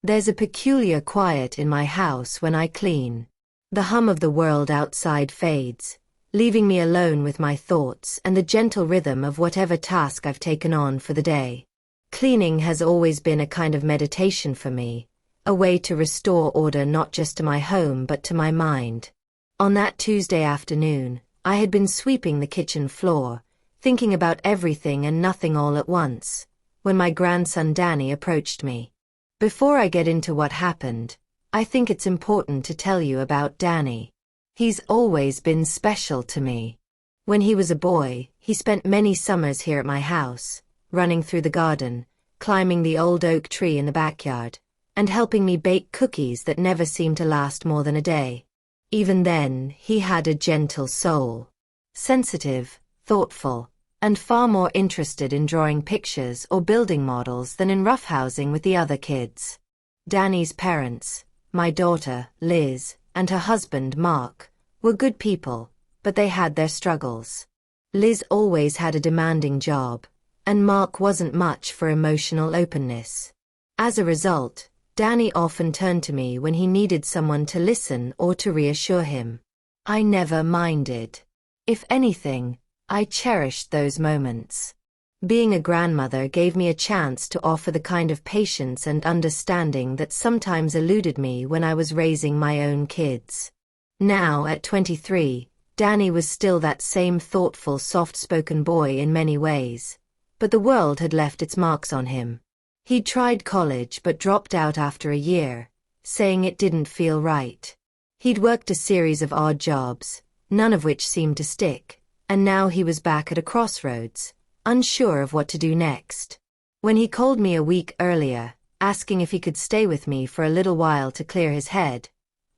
There's a peculiar quiet in my house when I clean. The hum of the world outside fades, leaving me alone with my thoughts and the gentle rhythm of whatever task I've taken on for the day. Cleaning has always been a kind of meditation for me, a way to restore order not just to my home but to my mind. On that Tuesday afternoon, I had been sweeping the kitchen floor, thinking about everything and nothing all at once, when my grandson Danny approached me. Before I get into what happened, I think it's important to tell you about Danny. He's always been special to me. When he was a boy, he spent many summers here at my house, running through the garden, climbing the old oak tree in the backyard, and helping me bake cookies that never seemed to last more than a day. Even then, he had a gentle soul. Sensitive, thoughtful, and far more interested in drawing pictures or building models than in roughhousing with the other kids. Danny's parents, my daughter, Liz, and her husband, Mark, were good people, but they had their struggles. Liz always had a demanding job, and Mark wasn't much for emotional openness. As a result, Danny often turned to me when he needed someone to listen or to reassure him. I never minded. If anything, I cherished those moments. Being a grandmother gave me a chance to offer the kind of patience and understanding that sometimes eluded me when I was raising my own kids. Now, at 23, Danny was still that same thoughtful, soft-spoken boy in many ways, but the world had left its marks on him. He'd tried college but dropped out after a year, saying it didn't feel right. He'd worked a series of odd jobs, none of which seemed to stick, and now he was back at a crossroads, unsure of what to do next. When he called me a week earlier, asking if he could stay with me for a little while to clear his head,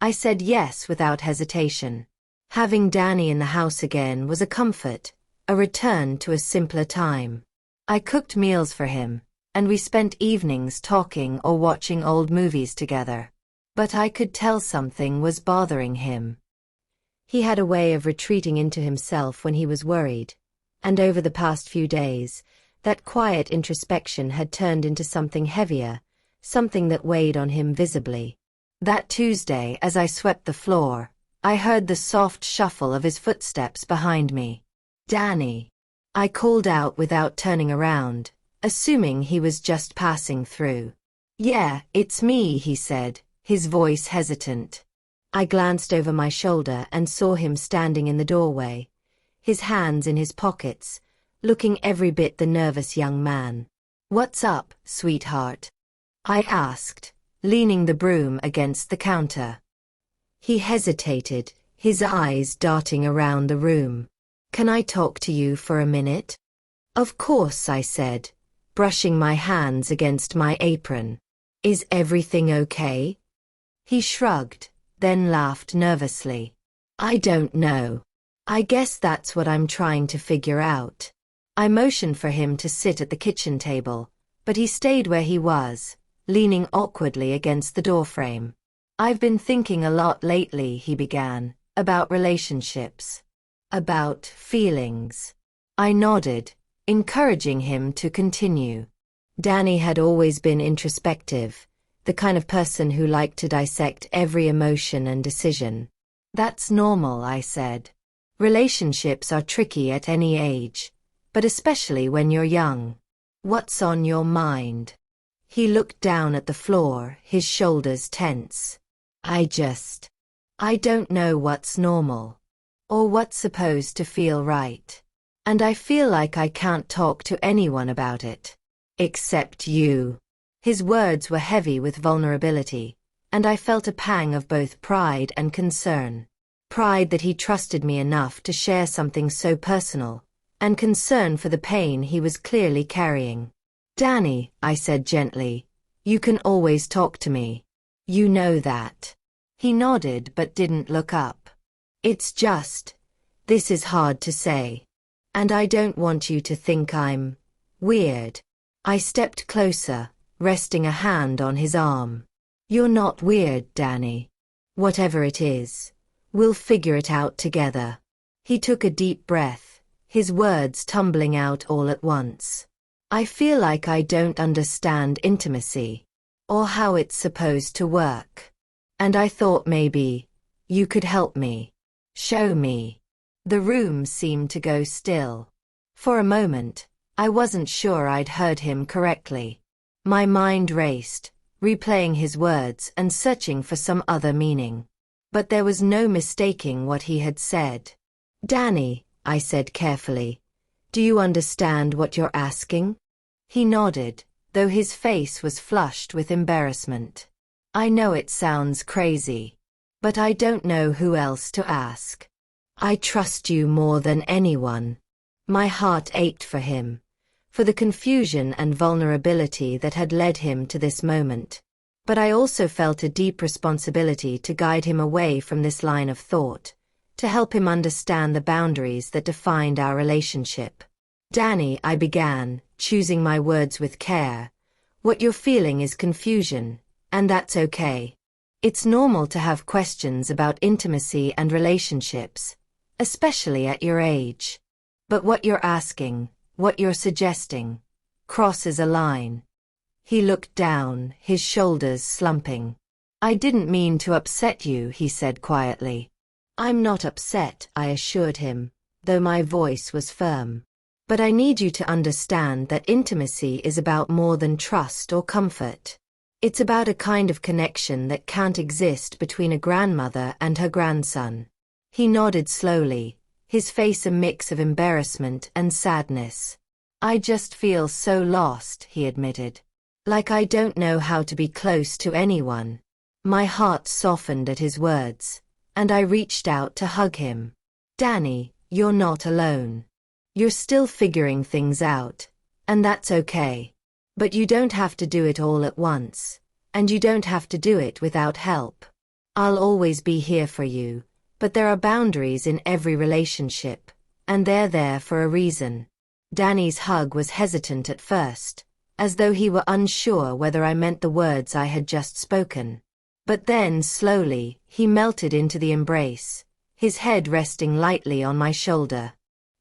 I said yes without hesitation. Having Danny in the house again was a comfort, a return to a simpler time. I cooked meals for him, and we spent evenings talking or watching old movies together. But I could tell something was bothering him. He had a way of retreating into himself when he was worried, and over the past few days, that quiet introspection had turned into something heavier, something that weighed on him visibly. That Tuesday, as I swept the floor, I heard the soft shuffle of his footsteps behind me. "Danny," I called out without turning around, assuming he was just passing through. "Yeah, it's me," he said, his voice hesitant. I glanced over my shoulder and saw him standing in the doorway, his hands in his pockets, looking every bit the nervous young man. "What's up, sweetheart?" I asked, leaning the broom against the counter. He hesitated, his eyes darting around the room. "Can I talk to you for a minute?" "Of course," I said, brushing my hands against my apron. "Is everything okay?" He shrugged, then laughed nervously. "I don't know. I guess that's what I'm trying to figure out." I motioned for him to sit at the kitchen table, but he stayed where he was, leaning awkwardly against the doorframe. "I've been thinking a lot lately," he began, "about relationships. About feelings." I nodded, encouraging him to continue. Danny had always been introspective, the kind of person who liked to dissect every emotion and decision. "That's normal," I said. "Relationships are tricky at any age, but especially when you're young. What's on your mind?" He looked down at the floor, his shoulders tense. I don't know what's normal, or what's supposed to feel right. And I feel like I can't talk to anyone about it. Except you." His words were heavy with vulnerability, and I felt a pang of both pride and concern. Pride that he trusted me enough to share something so personal, and concern for the pain he was clearly carrying. "Danny," I said gently, "you can always talk to me. You know that." He nodded but didn't look up. "It's just, this is hard to say. And I don't want you to think I'm weird." I stepped closer, resting a hand on his arm. "You're not weird, Danny. Whatever it is, we'll figure it out together." He took a deep breath, his words tumbling out all at once. "I feel like I don't understand intimacy. or how it's supposed to work. And I thought maybe you could help me. Show me. The room seemed to go still. For a moment, I wasn't sure I'd heard him correctly. My mind raced, replaying his words and searching for some other meaning. But there was no mistaking what he had said. "Danny," I said carefully, "do you understand what you're asking?" He nodded, though his face was flushed with embarrassment. "I know it sounds crazy, but I don't know who else to ask. I trust you more than anyone." My heart ached for him, for the confusion and vulnerability that had led him to this moment. But I also felt a deep responsibility to guide him away from this line of thought, to help him understand the boundaries that defined our relationship. "Danny," I began, choosing my words with care, "what you're feeling is confusion, and that's okay. It's normal to have questions about intimacy and relationships, especially at your age. But what you're asking, what you're suggesting, crosses a line." He looked down, his shoulders slumping. "I didn't mean to upset you," he said quietly. "I'm not upset," I assured him, though my voice was firm. "But I need you to understand that intimacy is about more than trust or comfort. It's about a kind of connection that can't exist between a grandmother and her grandson." He nodded slowly, his face a mix of embarrassment and sadness. "I just feel so lost," he admitted. "Like I don't know how to be close to anyone." My heart softened at his words, and I reached out to hug him. "Danny, you're not alone. You're still figuring things out, and that's okay. But you don't have to do it all at once, and you don't have to do it without help. I'll always be here for you, but there are boundaries in every relationship, and they're there for a reason." Danny's hug was hesitant at first, as though he were unsure whether I meant the words I had just spoken. But then, slowly, he melted into the embrace, his head resting lightly on my shoulder.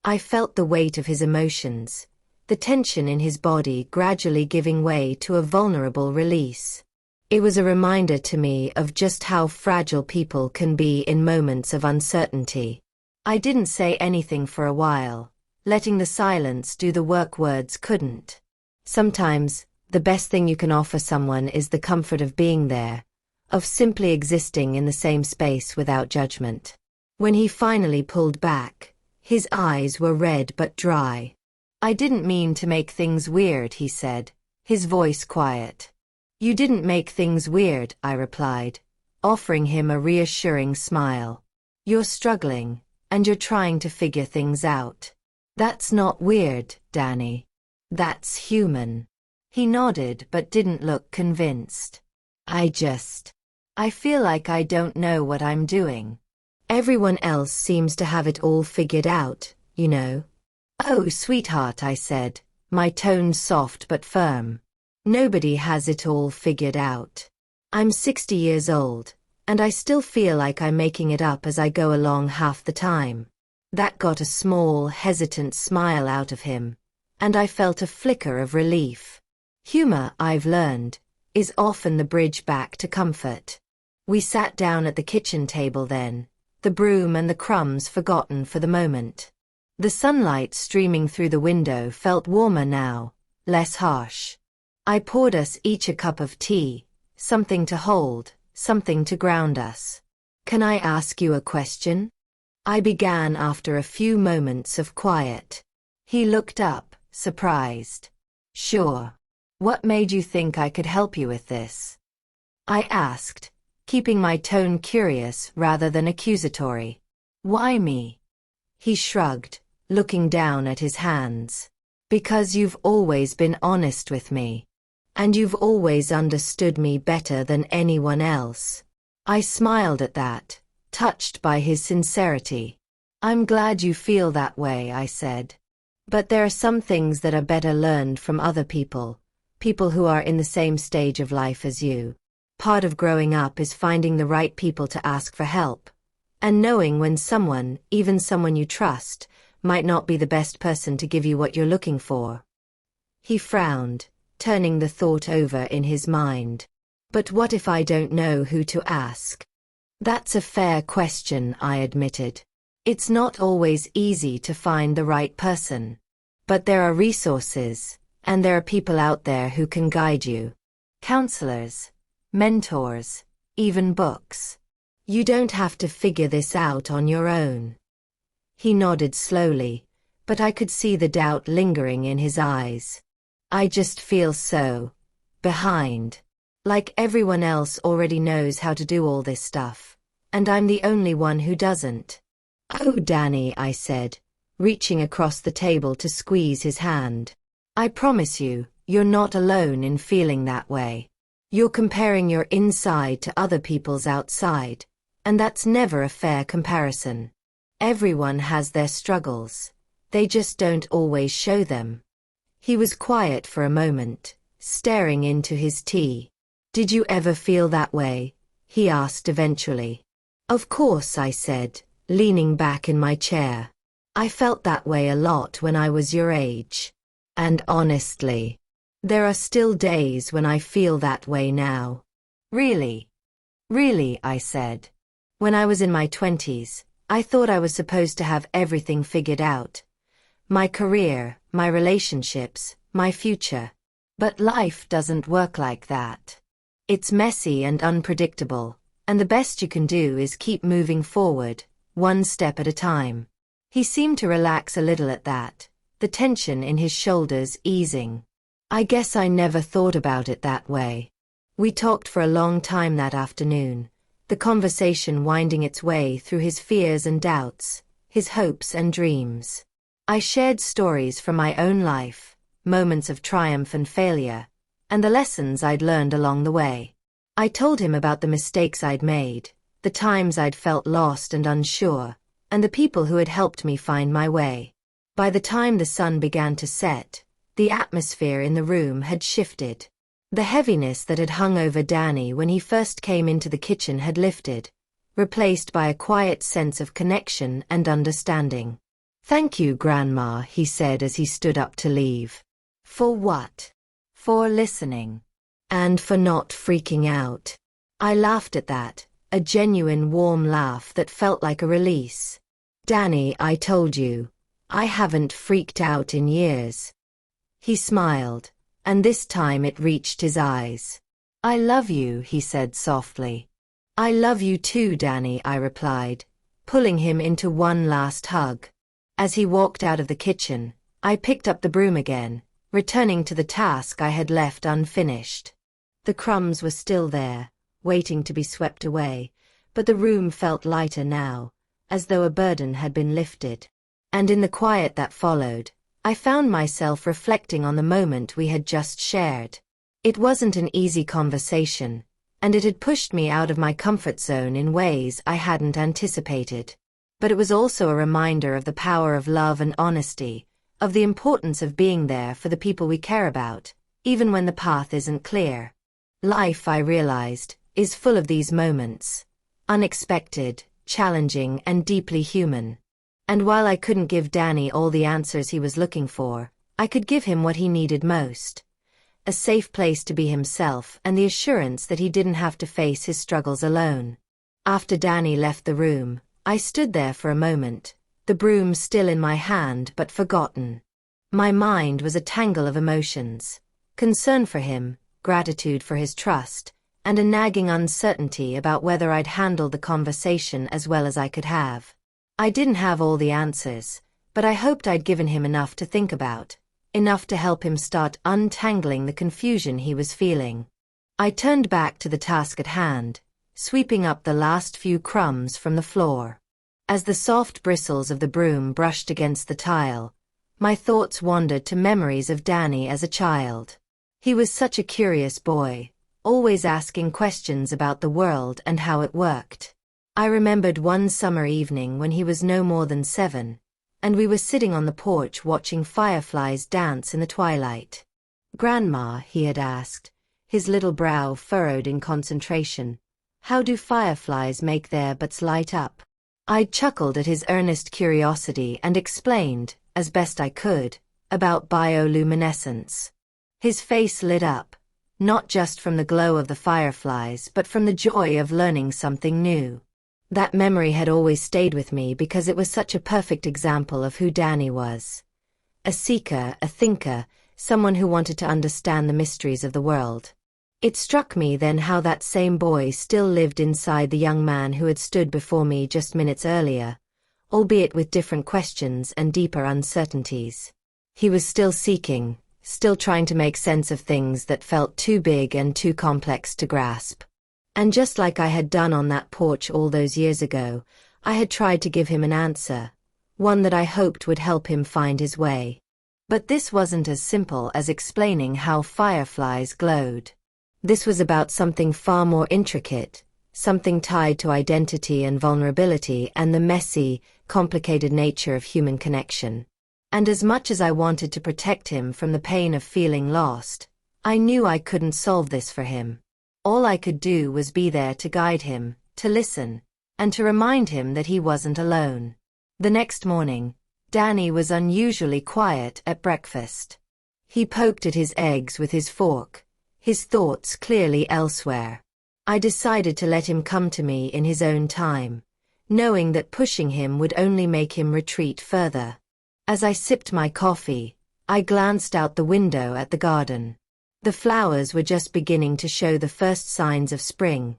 I felt the weight of his emotions, the tension in his body gradually giving way to a vulnerable release. It was a reminder to me of just how fragile people can be in moments of uncertainty. I didn't say anything for a while, letting the silence do the work words couldn't. Sometimes, the best thing you can offer someone is the comfort of being there, of simply existing in the same space without judgment. When he finally pulled back, his eyes were red but dry. "I didn't mean to make things weird," he said, his voice quiet. "You didn't make things weird," I replied, offering him a reassuring smile. "You're struggling, and you're trying to figure things out. That's not weird, Danny. That's human." He nodded but didn't look convinced. I feel like I don't know what I'm doing. Everyone else seems to have it all figured out, you know." "Oh, sweetheart," I said, my tone soft but firm. "Nobody has it all figured out. I'm 60 years old, and I still feel like I'm making it up as I go along half the time." That got a small, hesitant smile out of him, and I felt a flicker of relief. Humor, I've learned, is often the bridge back to comfort. We sat down at the kitchen table then, the broom and the crumbs forgotten for the moment. The sunlight streaming through the window felt warmer now, less harsh. I poured us each a cup of tea, something to hold, something to ground us. "Can I ask you a question?" I began after a few moments of quiet. He looked up, surprised. "Sure. What made you think I could help you with this?" I asked, keeping my tone curious rather than accusatory. "Why me?" He shrugged, looking down at his hands. "Because you've always been honest with me. And you've always understood me better than anyone else." I smiled at that, touched by his sincerity. "I'm glad you feel that way," I said. "But there are some things that are better learned from other people who are in the same stage of life as you. Part of growing up is finding the right people to ask for help, and knowing when someone, even someone you trust, might not be the best person to give you what you're looking for." He frowned, turning the thought over in his mind. But what if I don't know who to ask? That's a fair question, I admitted. It's not always easy to find the right person. But there are resources, and there are people out there who can guide you. Counselors, mentors, even books. You don't have to figure this out on your own. He nodded slowly, but I could see the doubt lingering in his eyes. I just feel so behind. Like everyone else already knows how to do all this stuff, and I'm the only one who doesn't. Oh, Danny, I said, reaching across the table to squeeze his hand. I promise you, you're not alone in feeling that way. You're comparing your inside to other people's outside, and that's never a fair comparison. Everyone has their struggles. They just don't always show them. He was quiet for a moment, staring into his tea. Did you ever feel that way? He asked eventually. Of course, I said, leaning back in my chair. I felt that way a lot when I was your age. And honestly, there are still days when I feel that way now. Really? Really, I said. When I was in my 20s, I thought I was supposed to have everything figured out. My career, my relationships, my future. But life doesn't work like that. It's messy and unpredictable, and the best you can do is keep moving forward, one step at a time. He seemed to relax a little at that, the tension in his shoulders easing. I guess I never thought about it that way. We talked for a long time that afternoon, the conversation winding its way through his fears and doubts, his hopes and dreams. I shared stories from my own life, moments of triumph and failure, and the lessons I'd learned along the way. I told him about the mistakes I'd made, the times I'd felt lost and unsure, and the people who had helped me find my way. By the time the sun began to set, the atmosphere in the room had shifted. The heaviness that had hung over Danny when he first came into the kitchen had lifted, replaced by a quiet sense of connection and understanding. Thank you, Grandma, he said as he stood up to leave. For what? For listening. And for not freaking out. I laughed at that, a genuine warm laugh that felt like a release. Danny, I told you, I haven't freaked out in years. He smiled, and this time it reached his eyes. I love you, he said softly. I love you too, Danny, I replied, pulling him into one last hug. As he walked out of the kitchen, I picked up the broom again, returning to the task I had left unfinished. The crumbs were still there, waiting to be swept away, but the room felt lighter now, as though a burden had been lifted. And in the quiet that followed, I found myself reflecting on the moment we had just shared. It wasn't an easy conversation, and it had pushed me out of my comfort zone in ways I hadn't anticipated. But it was also a reminder of the power of love and honesty, of the importance of being there for the people we care about, even when the path isn't clear. Life, I realized, is full of these moments. Unexpected, challenging, and deeply human. And while I couldn't give Danny all the answers he was looking for, I could give him what he needed most. A safe place to be himself and the assurance that he didn't have to face his struggles alone. After Danny left the room, I stood there for a moment, the broom still in my hand but forgotten. My mind was a tangle of emotions. Concern for him, gratitude for his trust, and a nagging uncertainty about whether I'd handled the conversation as well as I could have. I didn't have all the answers, but I hoped I'd given him enough to think about, enough to help him start untangling the confusion he was feeling. I turned back to the task at hand, sweeping up the last few crumbs from the floor. As the soft bristles of the broom brushed against the tile, my thoughts wandered to memories of Danny as a child. He was such a curious boy, always asking questions about the world and how it worked. I remembered one summer evening when he was no more than 7, and we were sitting on the porch watching fireflies dance in the twilight. "Grandma," he had asked, his little brow furrowed in concentration, "how do fireflies make their butts light up?" I'd chuckled at his earnest curiosity and explained, as best I could, about bioluminescence. His face lit up. Not just from the glow of the fireflies, but from the joy of learning something new. That memory had always stayed with me because it was such a perfect example of who Danny was. A seeker, a thinker, someone who wanted to understand the mysteries of the world. It struck me then how that same boy still lived inside the young man who had stood before me just minutes earlier, albeit with different questions and deeper uncertainties. He was still seeking, still trying to make sense of things that felt too big and too complex to grasp. And just like I had done on that porch all those years ago, I had tried to give him an answer, one that I hoped would help him find his way. But this wasn't as simple as explaining how fireflies glowed. This was about something far more intricate, something tied to identity and vulnerability and the messy, complicated nature of human connection. And as much as I wanted to protect him from the pain of feeling lost, I knew I couldn't solve this for him. All I could do was be there to guide him, to listen, and to remind him that he wasn't alone. The next morning, Danny was unusually quiet at breakfast. He poked at his eggs with his fork, his thoughts clearly elsewhere. I decided to let him come to me in his own time, knowing that pushing him would only make him retreat further. As I sipped my coffee, I glanced out the window at the garden. The flowers were just beginning to show the first signs of spring,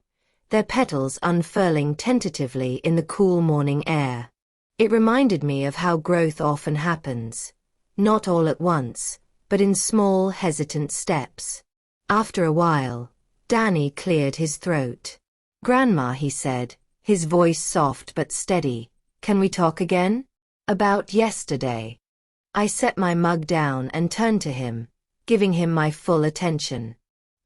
their petals unfurling tentatively in the cool morning air. It reminded me of how growth often happens, not all at once, but in small, hesitant steps. After a while, Danny cleared his throat. "Grandma," he said, his voice soft but steady, "can we talk again? About yesterday." I set my mug down and turned to him, giving him my full attention.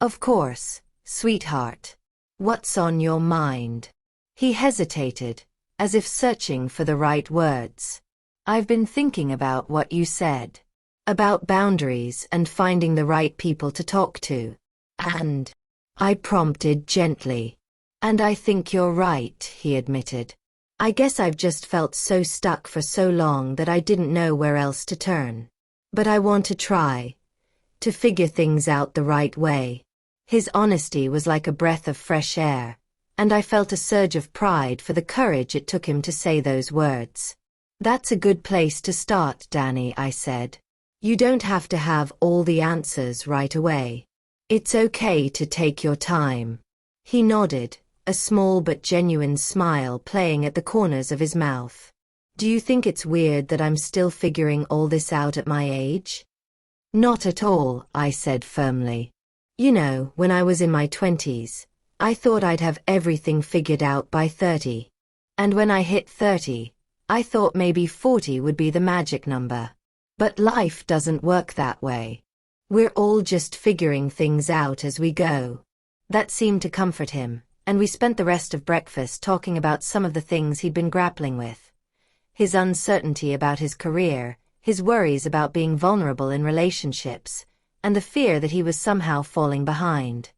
"Of course, sweetheart. What's on your mind?" He hesitated, as if searching for the right words. "I've been thinking about what you said. About boundaries and finding the right people to talk to. And," I prompted gently. "And I think you're right," he admitted. "I guess I've just felt so stuck for so long that I didn't know where else to turn. But I want to try to figure things out the right way." His honesty was like a breath of fresh air, and I felt a surge of pride for the courage it took him to say those words. "That's a good place to start, Danny," I said. "You don't have to have all the answers right away. It's okay to take your time." He nodded, a small but genuine smile playing at the corners of his mouth. "Do you think it's weird that I'm still figuring all this out at my age?" "Not at all," I said firmly. "You know, when I was in my 20s, I thought I'd have everything figured out by 30. And when I hit 30, I thought maybe 40 would be the magic number. But life doesn't work that way. We're all just figuring things out as we go." That seemed to comfort him, and we spent the rest of breakfast talking about some of the things he'd been grappling with. His uncertainty about his career, his worries about being vulnerable in relationships, and the fear that he was somehow falling behind.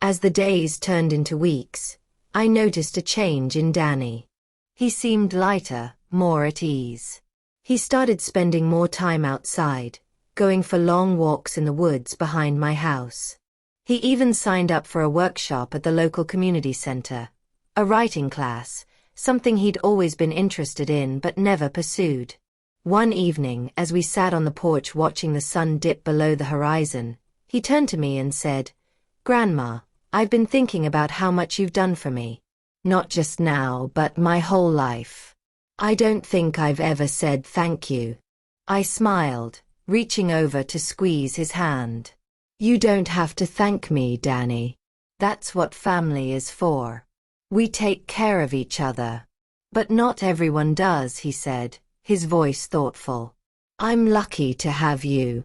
As the days turned into weeks, I noticed a change in Danny. He seemed lighter, more at ease. He started spending more time outside, going for long walks in the woods behind my house. He even signed up for a workshop at the local community center, a writing class, something he'd always been interested in but never pursued. One evening, as we sat on the porch watching the sun dip below the horizon, he turned to me and said, "Grandma, I've been thinking about how much you've done for me. Not just now, but my whole life. I don't think I've ever said thank you." I smiled, reaching over to squeeze his hand. "You don't have to thank me, Danny. That's what family is for. We take care of each other." "But not everyone does," he said, his voice thoughtful. "I'm lucky to have you."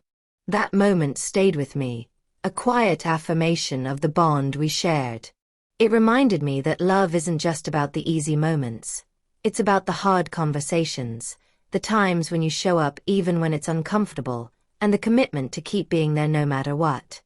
That moment stayed with me, a quiet affirmation of the bond we shared. It reminded me that love isn't just about the easy moments. It's about the hard conversations, the times when you show up even when it's uncomfortable, and the commitment to keep being there no matter what.